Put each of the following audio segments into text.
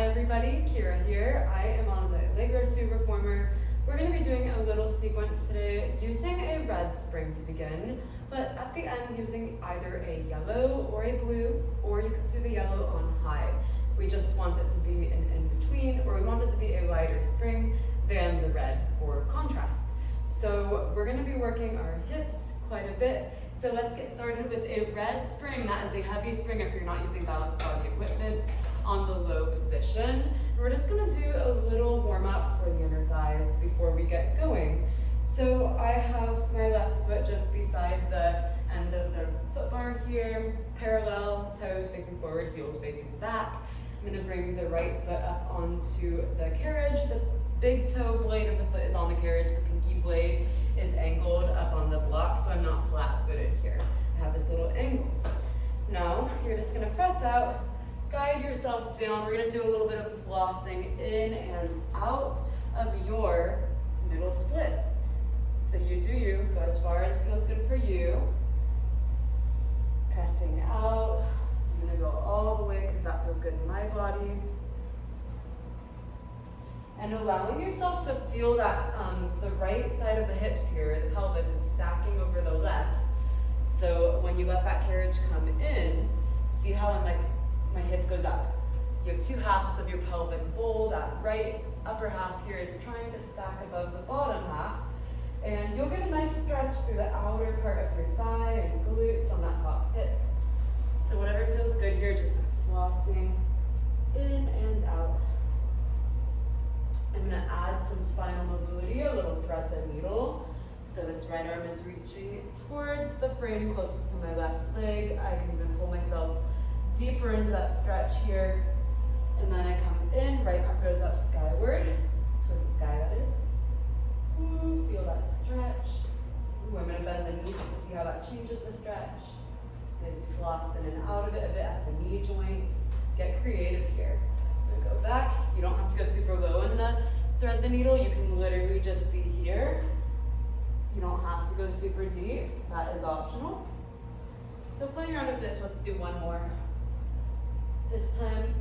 everybody, Kira here. I am on the Allegro 2 reformer. We're going to be doing a little sequence today using a red spring to begin, but at the end using either a yellow or a blue, or you could do the yellow on high. We just want it to be an in-between, or we want it to be a lighter spring than the red for contrast. So we're going to be working our hips quite a bit. So let's get started with a red spring. That is a heavy spring if you're not using balanced body equipment on the low position. And we're just going to do a little warm up for the inner thighs before we get going. So I have my left foot just beside the end of the foot bar here, parallel, toes facing forward, heels facing back. I'm going to bring the right foot up onto the carriage. The big toe blade of the foot is on the carriage. The pinky blade is angled up on the block, so I'm not flat-footed here. I have this little angle. Now, you're just gonna press out, guide yourself down. We're gonna do a little bit of flossing in and out of your middle split. So you do you, go as far as feels good for you. Pressing out. I'm gonna go all the way because that feels good in my body. And allowing yourself to feel that the right side of the hips here, the pelvis is stacking over the left. So when you let that carriage come in, see how my hip goes up. You have two halves of your pelvic bowl. That right upper half here is trying to stack above the bottom half. And you'll get a nice stretch through the outer part of your thigh and glutes on that top hip. So whatever feels good here, just flossing in and out. I'm going to add some spinal mobility, a little thread the needle. So this right arm is reaching towards the frame closest to my left leg. I can even pull myself deeper into that stretch here. And then I come in, right arm goes up skyward, towards the sky that is. Ooh, feel that stretch. Ooh, I'm going to bend the knee just to see how that changes the stretch. Maybe floss in and out of it a bit at the knee joint. Get creative here. Go back. You don't have to go super low in the thread the needle. You can literally just be here. You don't have to go super deep. That is optional. So playing around with this, let's do one more. This time,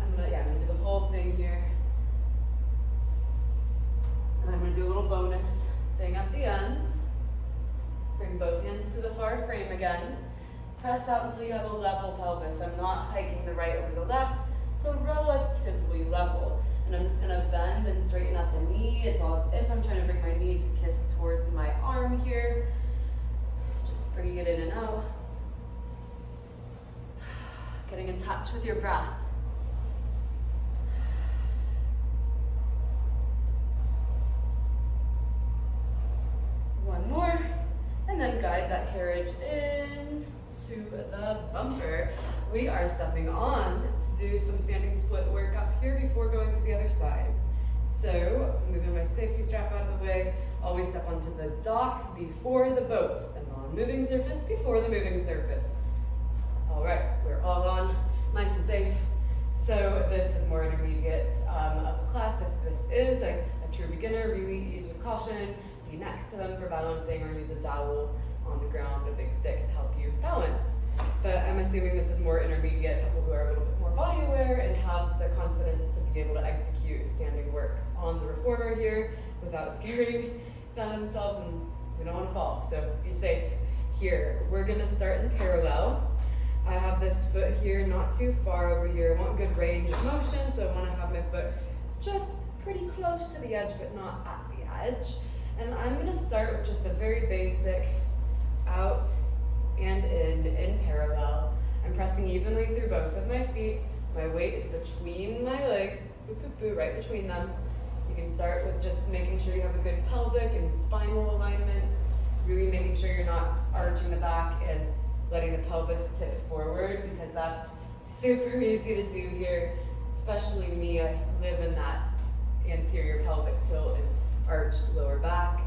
I'm gonna do the whole thing here. And I'm gonna do a little bonus thing at the end. Bring both hands to the far frame again. Press out until you have a level pelvis. I'm not hiking the right over the left. So relatively level. And I'm just gonna bend and straighten up the knee. It's almost as if I'm trying to bring my knee to kiss towards my arm here. Just bringing it in and out. Getting in touch with your breath. One more. And then guide that carriage in to the bumper. We are stepping on to do some standing split work up here before going to the other side. So, moving my safety strap out of the way, always step onto the dock before the boat, the non-moving surface before the moving surface. All right, we're all on, nice and safe. So this is more intermediate of a class. If this is a true beginner, really ease with caution, be next to them for balancing or use a dowel on the ground, a big stick to help you balance. But I'm assuming this is more intermediate, people who are a little bit more body aware and have the confidence to be able to execute standing work on the reformer here without scaring themselves, and we don't want to fall, so be safe here. We're gonna start in parallel. I have this foot here, not too far over here. I want good range of motion, so I want to have my foot just pretty close to the edge, but not at the edge. And I'm gonna start with just a very basic out and in parallel. I'm pressing evenly through both of my feet. My weight is between my legs, right between them. You can start with just making sure you have a good pelvic and spinal alignment, really making sure you're not arching the back and letting the pelvis tip forward, because that's super easy to do here, especially me. I live in that anterior pelvic tilt and arched lower back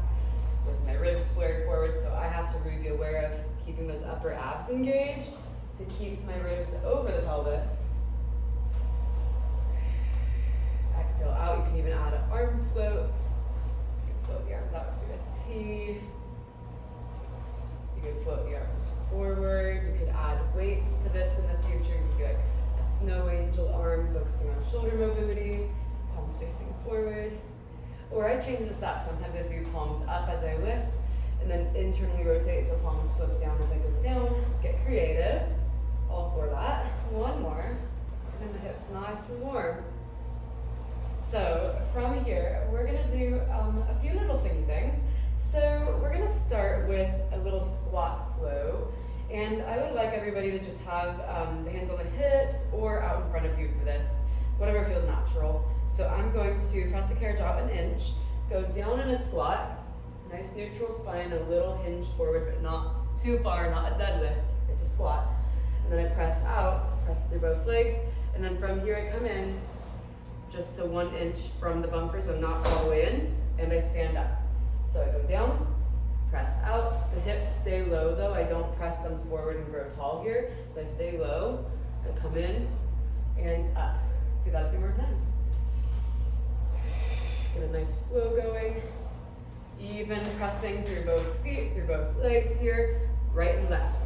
with my ribs flared forward, so I have to really be aware of keeping those upper abs engaged to keep my ribs over the pelvis. Exhale out. You can even add an arm float. You can float the arms out to a T. You can float the arms forward. You could add weights to this in the future. You could do like a snow angel arm, focusing on shoulder mobility, palms facing forward. Or I change this up. Sometimes I do palms up as I lift, and then internally rotate, so palms flip down as I go down. Get creative. All for that. One more. And then the hips nice and warm. So from here, we're gonna do a few little thingy things. So we're gonna start with a little squat flow. And I would like everybody to just have the hands on the hips or out in front of you for this, whatever feels natural. So I'm going to press the carriage out an inch, go down in a squat, nice neutral spine, a little hinge forward, but not too far, not a deadlift, it's a squat. And then I press out, press through both legs, and then from here I come in just to 1 inch from the bumper, so I'm not all the way in, and I stand up. So I go down, press out, the hips stay low though, I don't press them forward and grow tall here, so I stay low, I come in, and up. Let's do that a few more times. Get a nice flow going, even pressing through both feet, through both legs here, right and left.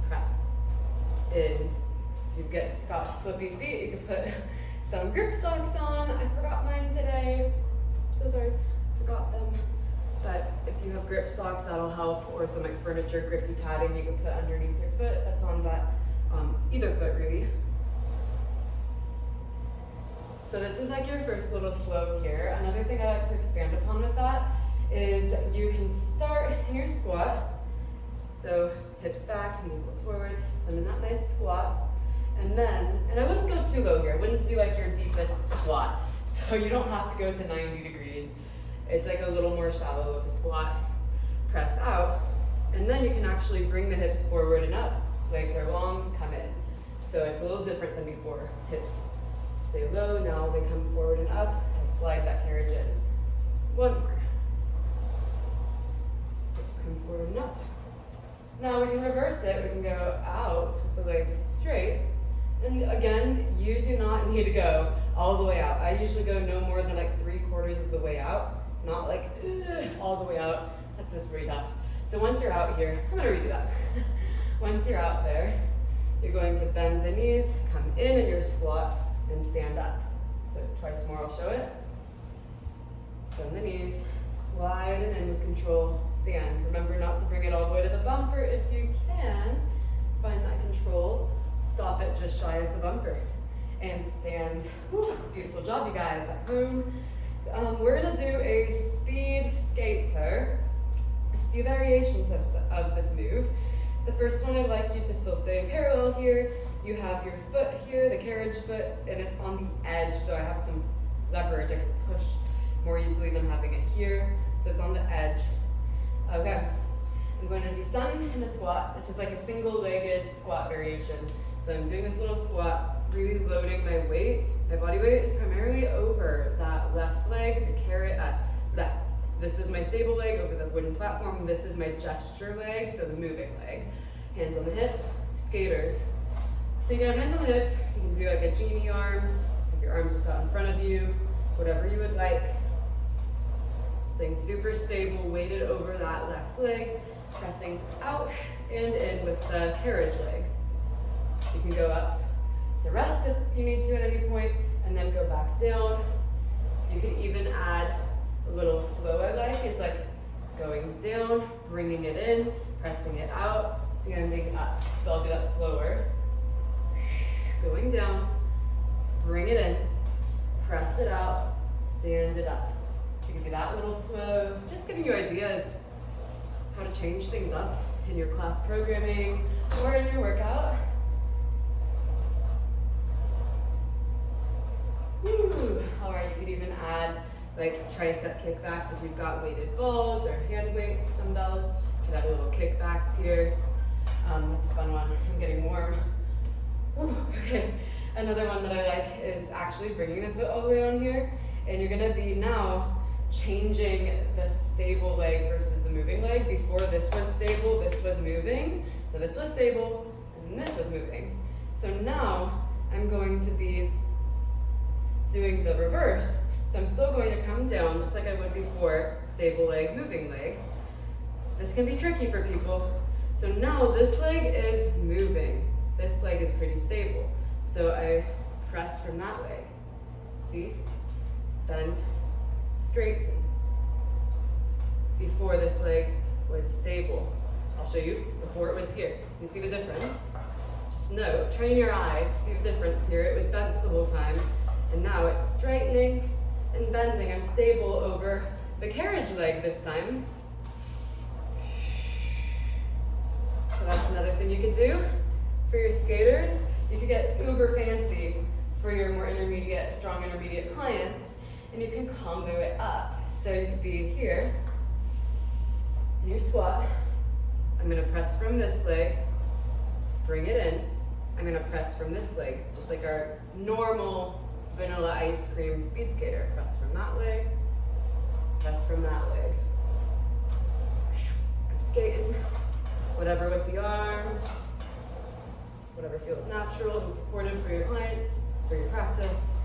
Press in. If you've got slippy feet, you can put some grip socks on. I forgot mine today. I'm so sorry, forgot them. But if you have grip socks, that'll help, or some like furniture grippy padding you can put underneath your foot. That's on that either foot really. So this is like your first little flow here. Another thing I like to expand upon with that is you can start in your squat. So hips back, knees look forward. So I'm in that nice squat. And I wouldn't go too low here. I wouldn't do like your deepest squat. So you don't have to go to 90 degrees. It's like a little more shallow of a squat. Press out. And then you can actually bring the hips forward and up. Legs are long, come in. So it's a little different than before. Hips stay low, now they come forward and up. I slide that carriage in. One more. Hips come forward and up. Now we can reverse it. We can go out with the legs straight. And again, you do not need to go all the way out. I usually go no more than like 3/4 of the way out, not like all the way out. That's just really tough. So once you're out here, I'm gonna redo that. Once you're out there, you're going to bend the knees, come in your squat, and stand up. So twice more, I'll show it. Bend the knees, slide it in with control, stand. Remember not to bring it all the way to the bumper if you can. Find that control, stop it just shy of the bumper, and stand. Whew, beautiful job, you guys, at home. We're gonna do a speed skater. A few variations of this move. The first one, I'd like you to still stay parallel here. You have your foot here, the carriage foot, and it's on the edge, so I have some leverage. I can push more easily than having it here, so it's on the edge. Okay, I'm going to descend in a squat. This is like a single-legged squat variation. So I'm doing this little squat, really loading my weight. My body weight is primarily over that left leg, the carrot, left. This is my stable leg over the wooden platform. This is my gesture leg, so the moving leg. Hands on the hips, skaters. So you can have hands on the hips, you can do like a genie arm, have your arms just out in front of you, whatever you would like. Staying super stable, weighted over that left leg, pressing out and in with the carriage leg. You can go up to rest if you need to at any point, and then go back down. You can even add a little flow I like, is like going down, bringing it in, pressing it out, standing up. So I'll do that slower. Going down, bring it in, press it out, stand it up. So you can do that little flow, just giving you ideas how to change things up in your class programming or in your workout. Woo. All right, you could even add like tricep kickbacks if you've got weighted balls or hand weights, dumbbells. You could add a little kickbacks here. That's a fun one. I'm getting warm. Ooh, okay, another one that I like is actually bringing the foot all the way on here, and you're gonna be now changing the stable leg versus the moving leg. Before this was stable, this was moving. So this was stable, and this was moving. So now I'm going to be doing the reverse. So I'm still going to come down just like I would before, stable leg, moving leg. This can be tricky for people. So now this leg is moving. This leg is pretty stable. So I press from that leg. See? Bend, straighten. Before this leg was stable. I'll show you before it was here. Do you see the difference? Just know, train your eye to see the difference here. It was bent the whole time, and now it's straightening and bending. I'm stable over the carriage leg this time. So that's another thing you could do for your skaters. You could get uber fancy for your more intermediate, strong intermediate clients, and you can combo it up. So you could be here in your squat. I'm gonna press from this leg, bring it in. I'm gonna press from this leg, just like our normal vanilla ice cream speed skater. Press from that leg, press from that leg. I'm skating, whatever with the arms, whatever feels natural and supportive for your clients, for your practice.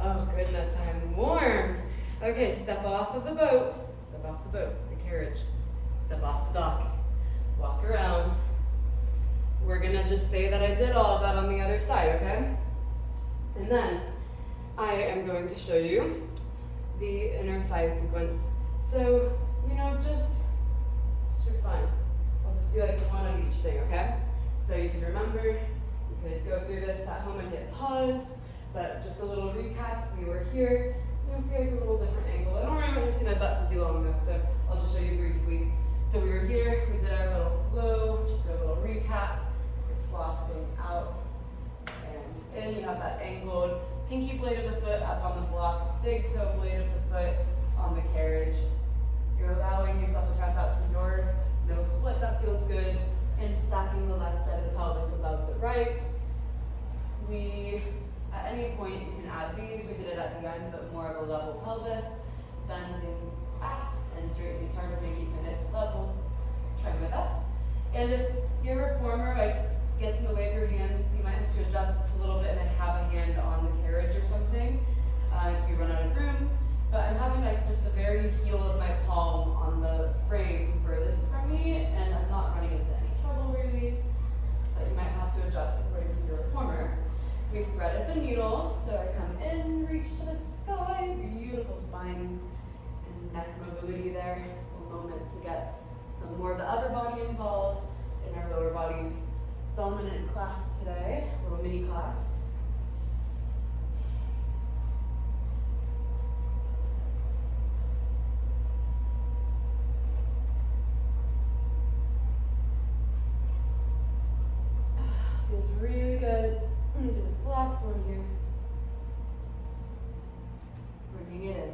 Oh goodness, I'm warm. Okay, step off of the boat, the carriage. Step off the dock, walk around. We're gonna just say that I did all of that on the other side, okay? And then I am going to show you the inner thigh sequence. So, just for fun, I'll just do like one of each thing, okay? So you can remember, you could go through this at home and hit pause, but just a little recap, we were here. I'm going to see like a little different angle. I don't really want you to see my butt for too long though, so I'll just show you briefly. So we were here, we did our little flow, just a little recap. You're flossing out and in. You have that angled pinky blade of the foot up on the block, big toe blade of the foot on the carriage. You're allowing yourself to press out to your middle split, that feels good, and stacking the left side of the pelvis above the right. At any point, you can add these. We did it at the end, but more of a level pelvis, bending back and straightening. It's hard for me to keep my hips level. Trying my best. And if your reformer gets in the way of your hands, you might have to adjust this a little bit and have a hand on the carriage or something if you run out of room. But I'm having just the very heel of my palm on the frame furthest from me, and I'm not running into any trouble really. But you might have to adjust according to your reformer. We've threaded the needle, so I come in, reach to the sky, beautiful spine and neck mobility there. A moment to get some more of the upper body involved in our lower body dominant class today, a little mini class. Feels really good. I'm gonna do this last one here. Bringing it in.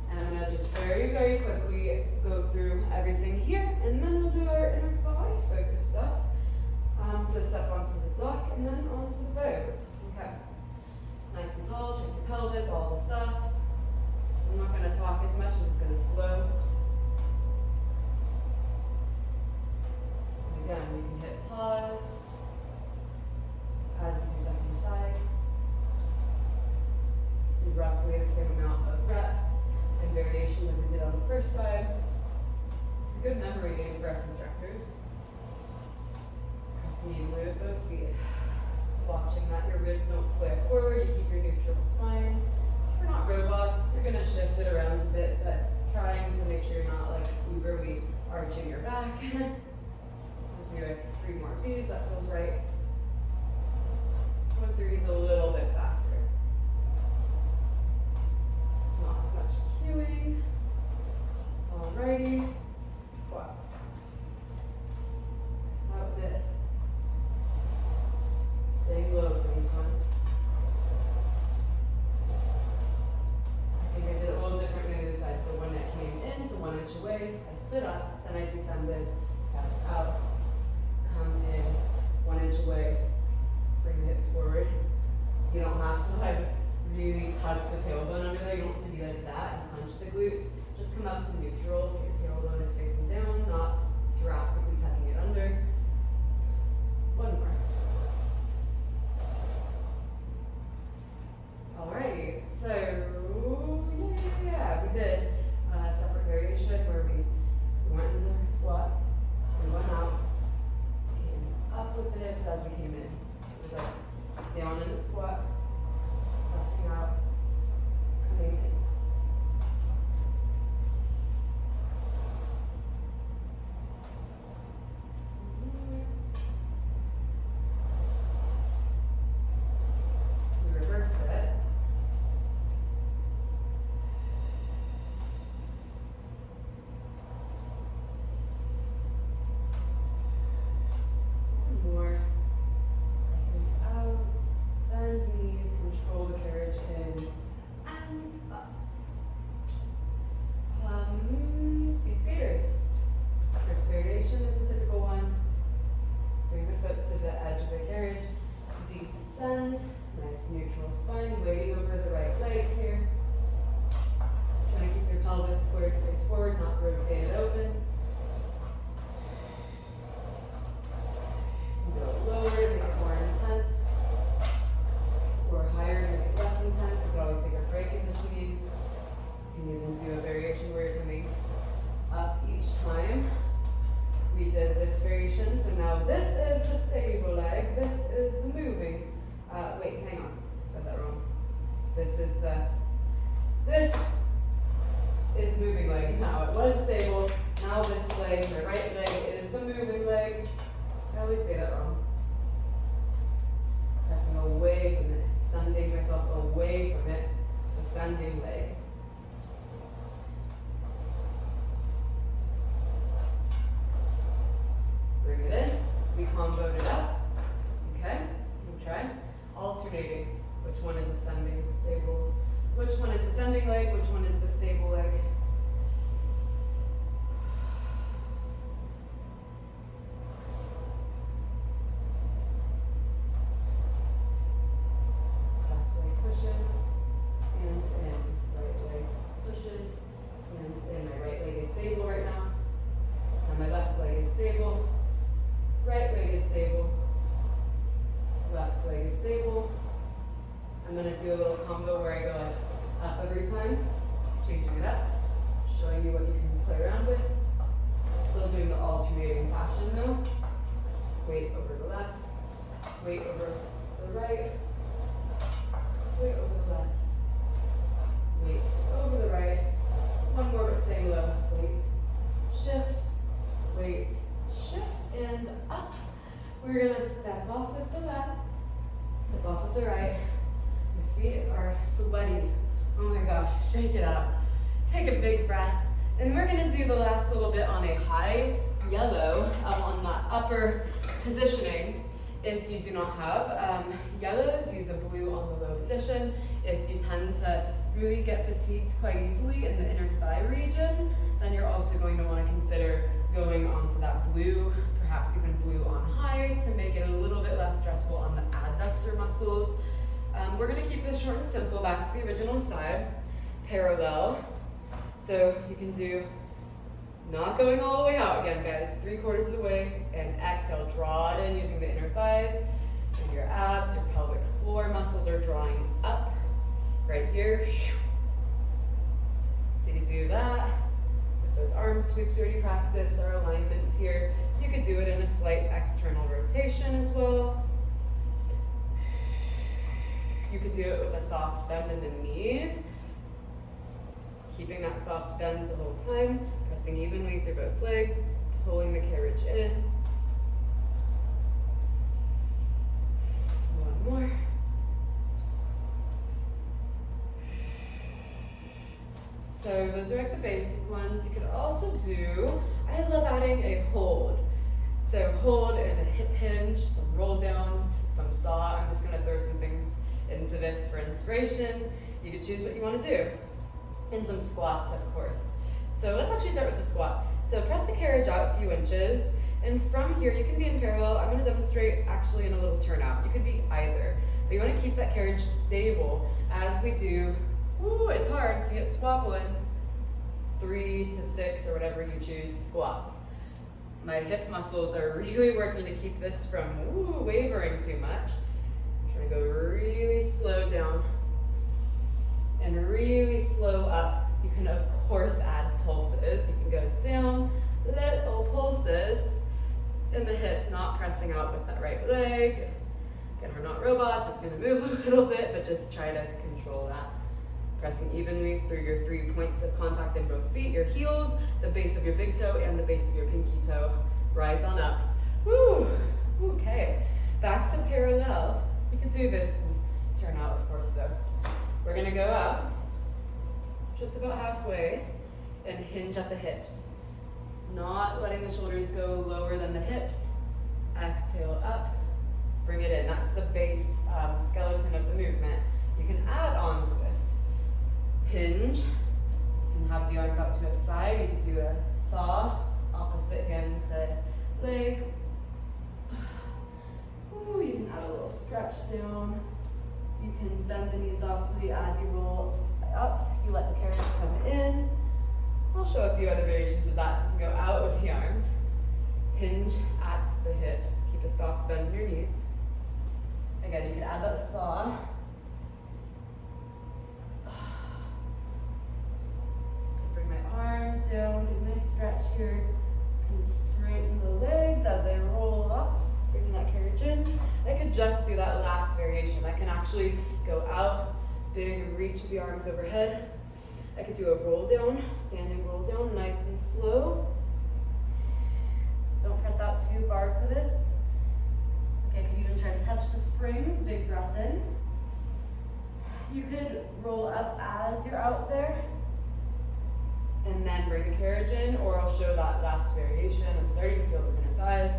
And I'm gonna just very, very quickly go through everything here, and then we'll do our inner thighs focus stuff. So step onto the dock and then onto the boat. Okay. Nice and tall, check your pelvis, all the stuff. I'm not gonna talk as much, I'm just gonna flow. And again, you can hit pause as you do second side. Do roughly the same amount of reps and variations as you did on the first side. It's a good memory game for us instructors. Press knee with both feet. Watching that your ribs don't flare forward, you keep your neutral spine. We're not robots, you're gonna shift it around a bit, but trying to make sure you're not like uberly arching your back. We'll do like 3 more of these, that feels right. This one through is a little bit faster. Not as much cueing. Alrighty, squats. That's out with it. Staying low for these ones. I think I did it a little differently on the other side. So one neck came in, so 1 inch away. I stood up, then I descended, passed out, come in, 1 inch away, bring the hips forward. You don't have to really tuck the tailbone under there. You don't have to be like that and punch the glutes. Just come up to neutral, so your tailbone is facing down, not drastically tucking it under. 1 more. Alrighty, so yeah, we did a separate variation where we went into squat, we went out, pressing out, coming in. Reverse it. More. Pressing out. Bend knees. Control the carriage in and up. Speed skaters. First variation is the typical one. Bring the foot to the edge of the carriage. Descend. Nice neutral spine, weighting over the right leg here. Trying to keep your pelvis squared to face forward, not rotated open. Go lower to make it more intense, or higher to make it less intense. You can always take a break in between. You can even do a variation where you're coming up each time. We did this variation, so now this is the stable leg, this is the moving. Wait, hang on, I said that wrong. This is moving leg. Now it was stable, now this leg, the right leg is the moving leg. I always say that wrong. Pressing away from it, sending myself away from it, it's the sending leg. Bring it in, we comboed it up, okay, we'll try. Alternating, which one is ascending, stable, which one is ascending leg, which one is the stable leg. Left leg pushes, hands in, right leg pushes, hands in. My right leg is stable right now, and my left leg is stable, right leg is stable. Left leg is stable. I'm going to do a little combo where I go up every time, changing it up, showing you what you can play around with. Still doing the alternating fashion though. Weight over the left, weight over the right, weight over the left, weight over the right. One more but staying low. Weight, shift, weight, shift, and up. We're going to step off with the left, step off with the right. Your feet are sweaty. Oh my gosh, shake it out. Take a big breath. And we're going to do the last little bit on a high yellow on that upper positioning. If you do not have yellows, use a blue on the low position. If you tend to really get fatigued quite easily in the inner thigh region, then you're also going to want to consider going onto that blue, perhaps even blue on high, to make it a little bit less stressful on the adductor muscles. We're going to keep this short and simple, back to the original side, parallel. So you can do, not going all the way out again, guys, 3/4 of the way, and exhale, draw it in using the inner thighs, and your abs, your pelvic floor muscles are drawing up, right here. So you do that. Those arm sweeps we already practiced, our alignments here. You could do it in a slight external rotation as well. You could do it with a soft bend in the knees. Keeping that soft bend the whole time, pressing evenly through both legs, pulling the carriage in. One more. So those are like the basic ones. You could also do, I love adding a hold. So hold and a hip hinge, some roll downs, some saw. I'm just gonna throw some things into this for inspiration. You could choose what you wanna do. And some squats, of course. So let's actually start with the squat. So press the carriage out a few inches, and from here you can be in parallel. I'm gonna demonstrate actually in a little turnout. You could be either, but you wanna keep that carriage stable as we do. Ooh, it's hard, see it's wobbling. 3 to 6 or whatever you choose, squats. My hip muscles are really working to keep this from wavering too much. I'm trying to go really slow down and really slow up. You can of course add pulses. You can go down, little pulses in the hips, not pressing out with that right leg. Again, we're not robots, it's gonna move a little bit, but just try to control that. Pressing evenly through your 3 points of contact in both feet, your heels, the base of your big toe, and the base of your pinky toe. Rise on up. Woo! Okay, back to parallel. You can do this and turn out, of course, though. We're gonna go up, just about halfway, and hinge at the hips. Not letting the shoulders go lower than the hips. Exhale up, bring it in. That's the base skeleton of the movement. You can add on to this. Hinge, you can have the arms out to a side. You can do a saw, opposite hand to leg. Ooh, you can add a little stretch down. You can bend the knees softly as you roll up. You let the carriage come in. I'll show a few other variations of that so you can go out with the arms. Hinge at the hips. Keep a soft bend in your knees. Again, you can add that saw. Bring my arms down, do a nice stretch here. And straighten the legs as I roll up. Bring that carriage in. I could just do that last variation. I can actually go out, big reach of the arms overhead. I could do a roll down, standing roll down, nice and slow. Don't press out too far for this. Okay, I could even try to touch the springs, big breath in. You could roll up as you're out there, and then bring the carriage in, or I'll show that last variation. I'm starting to feel those inner thighs.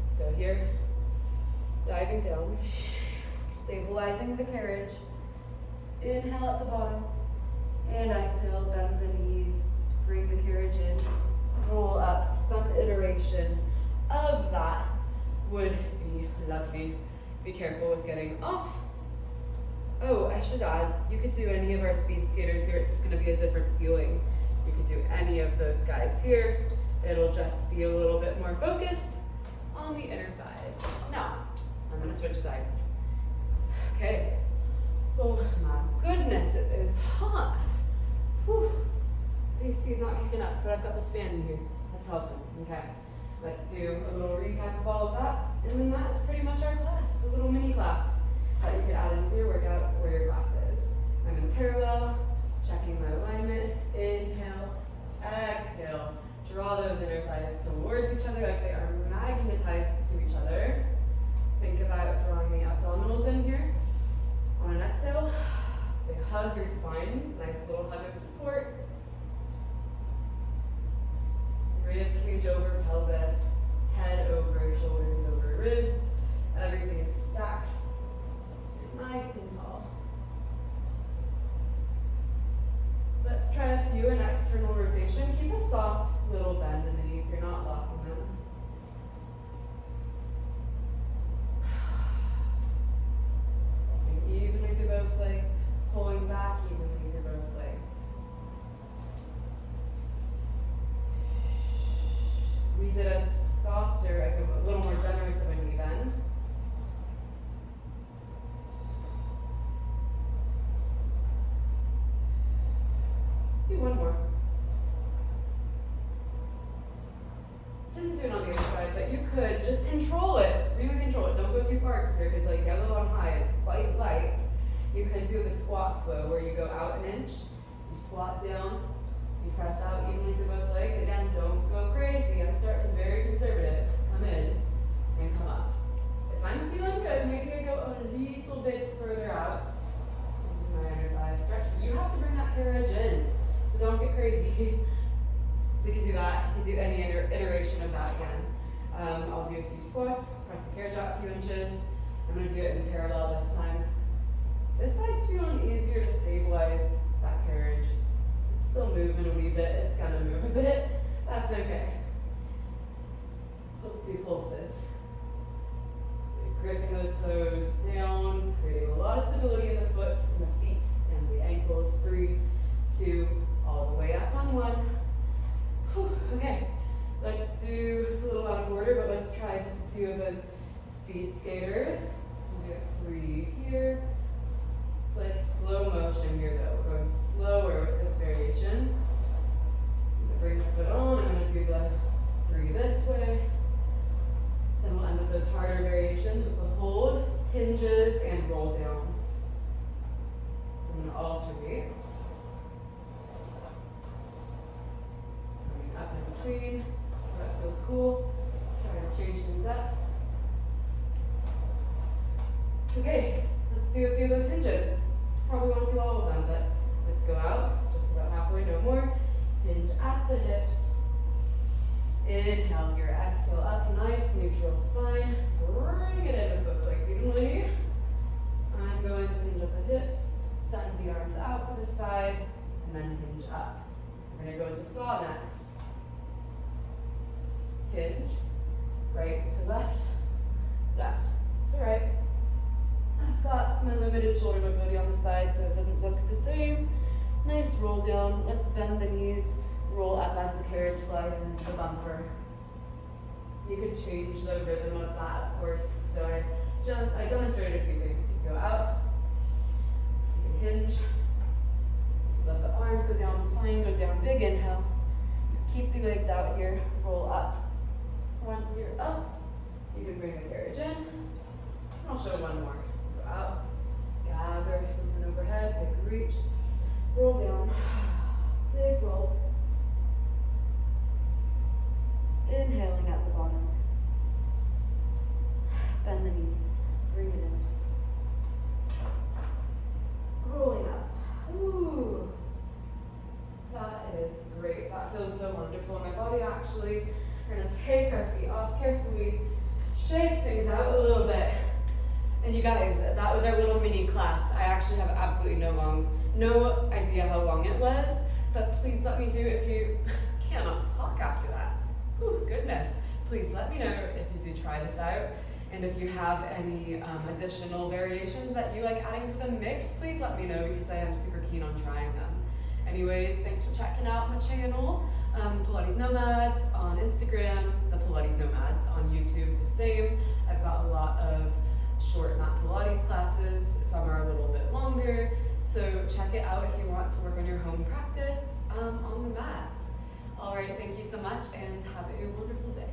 So here, diving down, stabilizing the carriage. Inhale at the bottom, and exhale, bend the knees, bring the carriage in, roll up. Some iteration of that would be lovely. Be careful with getting off. Oh, I should add, you could do any of our speed skaters here. It's just gonna be a different feeling. You could do any of those guys here. It'll just be a little bit more focused on the inner thighs. Now, I'm gonna switch sides. Okay. Oh my goodness, it is hot. Whew. AC is not kicking up, but I've got this fan in here. That's helping. Okay. Let's do a little recap of all of that. And then that is pretty much our class. A little mini class that you could add into your workouts or your classes. I'm in parallel, checking my alignment. Inhale, exhale. Draw those inner thighs towards each other like they are magnetized to each other. Think about drawing the abdominals in here. On an exhale, they hug your spine. Nice little hug of support. Rib cage over pelvis, head over shoulders over ribs. Everything is stacked. Nice and tall. Let's try a few in external rotation. Keep a soft little bend in the knees so you're not locking them. Pressing evenly through both legs, pulling back evenly through both legs. We did a softer, a little more generous of a knee bend. Let's do one more. Didn't do it on the other side, but you could just control it, really control it. Don't go too far here because like yellow on high is quite light. You could do the squat flow where you go out an inch, you squat down, you press out evenly through both legs. Again, don't go crazy. I'm starting very conservative. Come in and come up. If I'm feeling good, maybe I go a little bit further out into my inner thigh stretch. But you have to bring that carriage in, so don't get crazy. So you can do that. You can do any iteration of that again. I'll do a few squats, press the carriage out a few inches. I'm going to do it in parallel this time. This side's feeling easier to stabilize that carriage. It's still moving a wee bit. It's going to move a bit. That's okay. Let's do pulses. Gripping those toes down, creating a lot of stability in the foot, in the feet, and the ankles. 3, 2, all the way up on 1. Whew, okay, let's do a little out of order, but let's try just a few of those speed skaters. We'll do 3 here. It's like slow motion here though. We're going slower with this variation. I'm going to bring the foot on. I'm going to do the 3 this way. Then we'll end with those harder variations with the hold hinges and roll downs. I'm gonna alternate. Coming up in between, that feels cool. Try to change things up. Okay, let's do a few of those hinges. Probably won't do all of them, but let's go out, just about halfway, no more. Hinge at the hips. Inhale here, exhale up, nice neutral spine. Bring it in with both legs evenly. I'm going to hinge at the hips, send the arms out to the side, and then hinge up. We're gonna go into saw next. Hinge, right to left, left to right. I've got my limited shoulder mobility on the side, so it doesn't look the same. Nice roll down. Let's bend the knees, roll up as the carriage glides into the bumper. You can change the rhythm of that, of course. So I demonstrated a few things. You go out, you can hinge, let the arms go down, spine go down, big inhale. Keep the legs out here, roll up. Once you're up, you can bring the carriage in. I'll show one more. Go out, gather something overhead, big reach, roll down, big roll. Inhaling at the bottom. Bend the knees, bring it in. Rolling up. Ooh. That is great. That feels so wonderful in my body actually. We're gonna take our feet off carefully, shake things out a little bit. And you guys, that was our little mini class. I actually have absolutely no idea how long it was, but please let me do if you cannot talk after that. Ooh, goodness. Please let me know if you do try this out. And if you have any additional variations that you like adding to the mix, please let me know because I am super keen on trying them. Anyways, thanks for checking out my channel. Pilates Nomads on Instagram, the Pilates Nomads on YouTube, the same. I've got a lot of short mat Pilates classes. Some are a little bit longer. So check it out if you want to work on your home practice on the mat. All right, thank you so much and have a wonderful day.